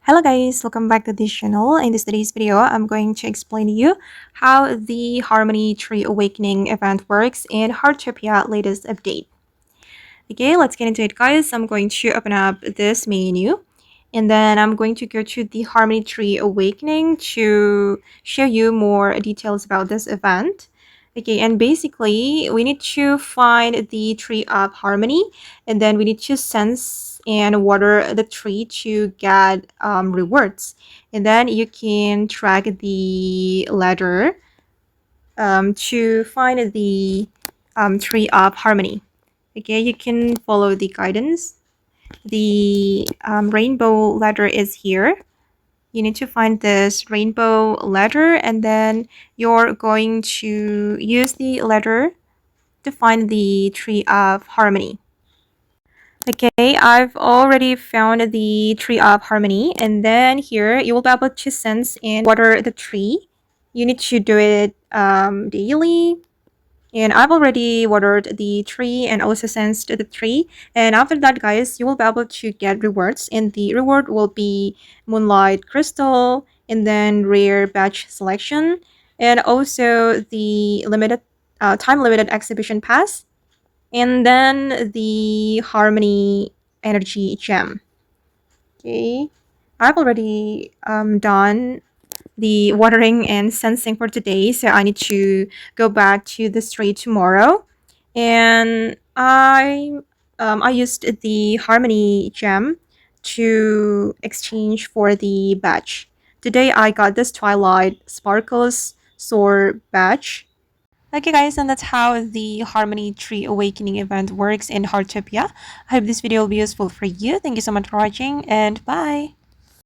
Hello guys, welcome back to this channel. In today's video, I'm going to explain to you how the Harmony Tree Awakening event works in Heartopia latest update. Okay, let's get into it guys. I'm going to open up this menu and then I'm going to go to the Harmony Tree Awakening to show you more details about this event. Okay, and basically we need to find the tree of harmony and then we need to sense and water the tree to get rewards. And then you can track the ladder to find the tree of harmony. Okay, you can follow the guidance. The rainbow ladder is here. You need to find this rainbow ladder and then you're going to use the ladder to find the tree of harmony. Okay, I've already found the tree of harmony and then here you will be able to sense and water the tree. You need to do it daily. And I've already watered the tree and also sensed the tree. And after that, guys, you will be able to get rewards. And the reward will be Moonlight Crystal and then rare batch selection. And also the limited time limited exhibition pass. And then the Harmony Energy Gem. Okay. I've already done the watering and sensing for today, so I need to go back to the street tomorrow. And I used the Harmony gem to exchange for the badge. Today I got this Twilight Sparkles Sword badge. Okay guys, and that's how the Harmony Tree Awakening event works in Heartopia. I hope this video will be useful for you. Thank you so much for watching and bye!